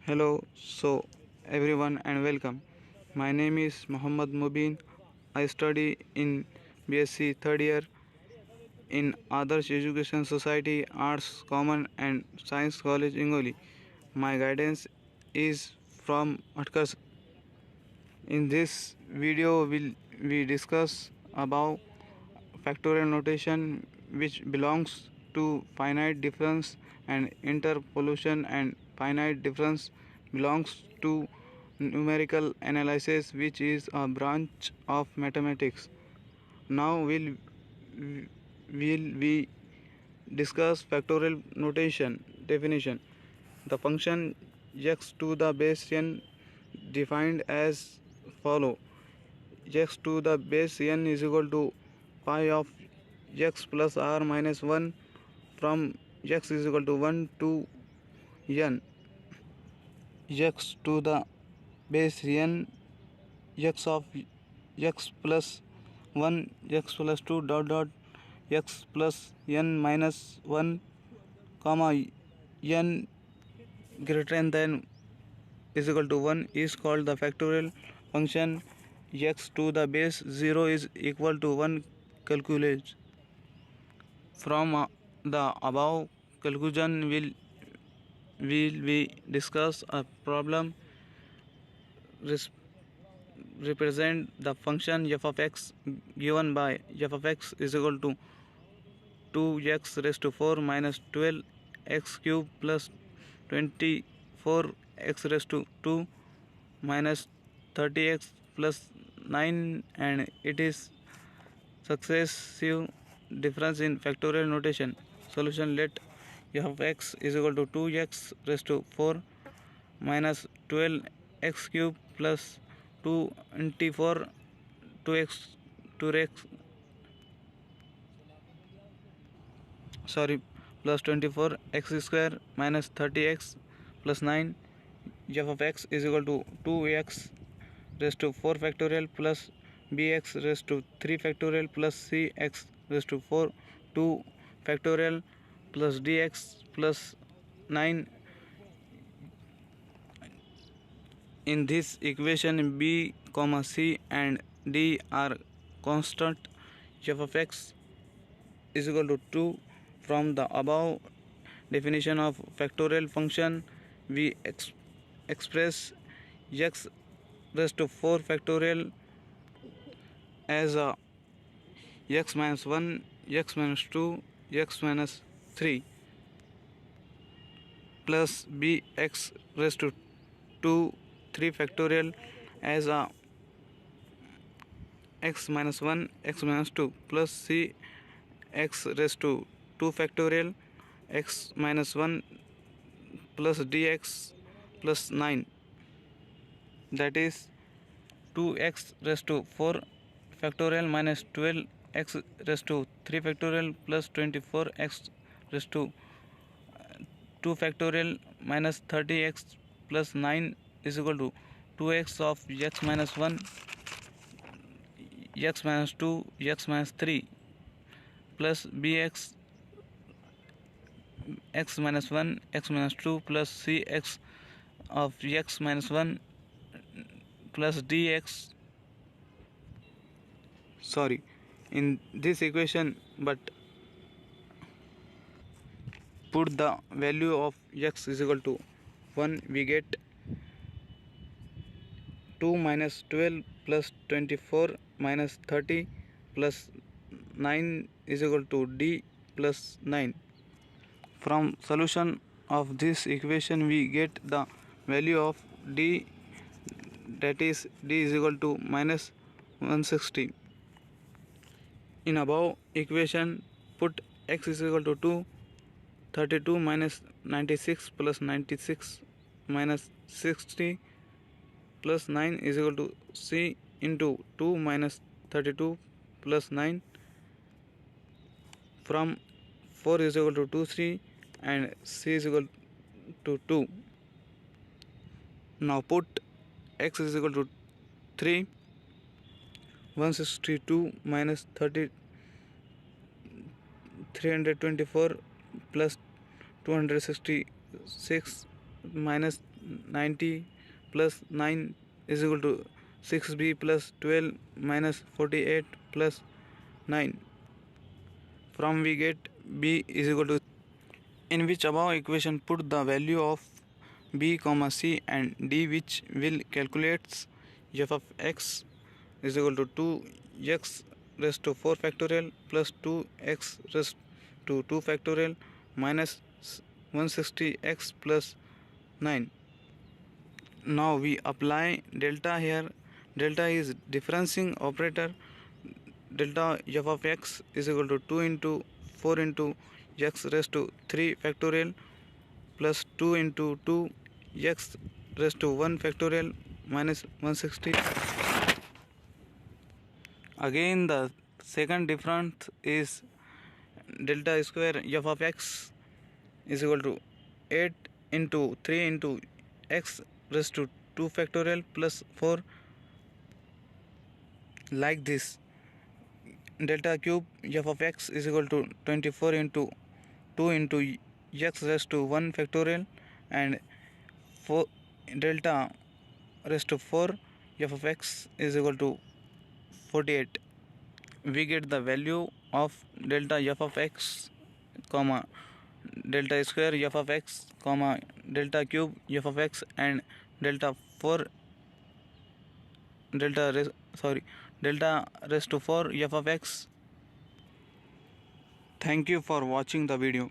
Hello, everyone and welcome. My name is Muhammad Mubeen. I study in B.Sc. third year in Adarsh Education Society, Arts, Common and Science College, Ingoli. My guidance is from Hatkar. In this video, we discuss about factorial notation, which belongs to finite difference, and interpolation and finite difference belongs to numerical analysis, which is a branch of mathematics. Now will we discuss factorial notation definition. The function x to the base n defined as follow: x to the base n is equal to pi of x plus r minus 1 from x is equal to 1 to n. X to the base n, x of x plus 1, x plus 2 dot dot x plus n minus 1 comma n greater than is equal to 1 is called the factorial function. X to the base 0 is equal to 1. Calculate from the above conclusion will we discuss a problem. Represent the function f of x given by f of x is equal to 2x raised to 4 minus 12 x cube plus 24 x raised to 2 minus 30x plus 9, and it is successive difference in factorial notation. Solution: let f of x is equal to 2x raised to 4 minus 12 x cube plus 24 plus 24 x square minus 30x plus 9. F of x is equal to 2x raised to 4 factorial plus bx raised to 3 factorial plus cx raised to 4 2 factorial plus dx plus 9. In this equation, b, c and d are constant. F of x is equal to 2. From the above definition of factorial function, we express x raised to 4 factorial as a x minus 1, x minus 2, x minus 3 plus bx raised to 2 3 factorial as a x minus 1, x minus 2 plus c x raised to 2 factorial x minus 1 plus dx plus 9, that is 2x raised to 4 factorial minus 12 x raised to 3 factorial plus 24 x raised to 2 factorial minus 30x plus 9 is equal to 2x of x minus 1, x minus 2, x minus 3 plus bx x minus 1, x minus 2 plus cx of x minus 1 plus dx in this equation, but put the value of x is equal to 1, we get 2 minus 12 plus 24 minus 30 plus 9 is equal to d plus 9. From solution of this equation, we get the value of d, that is d is equal to minus 160. In above equation, put x is equal to 2. 32 minus 96 plus 96 minus 60 plus 9 is equal to c into 2 minus 32 plus 9. From 4 is equal to 2 3 and c is equal to 2. Now put x is equal to 3. 162 minus 324 plus 266 minus 90 plus 9 is equal to 6b plus 12 minus 48 plus 9. From we get b is equal to, in which above equation put the value of b comma c and d, which will calculates f of x is equal to 2x raised to 4 factorial plus 2x raised to 2 factorial minus 160x plus 9. Now we apply delta here. Delta is differencing operator. Delta f of x is equal to 2 into 4 into x raised to 3 factorial plus 2 into 2 x raised to 1 factorial minus 160. Again the second difference is delta square f of x is equal to 8 into 3 into x raised to 2 factorial plus 4, like this. Delta cube f of x is equal to 24 into 2 into x raised to 1 factorial and 4 delta raised to 4 f of x is equal to 48. We get the value of delta f of x comma delta square f of x comma delta cube f of x and delta 4 delta raised to 4 f of x. Thank you for watching the video.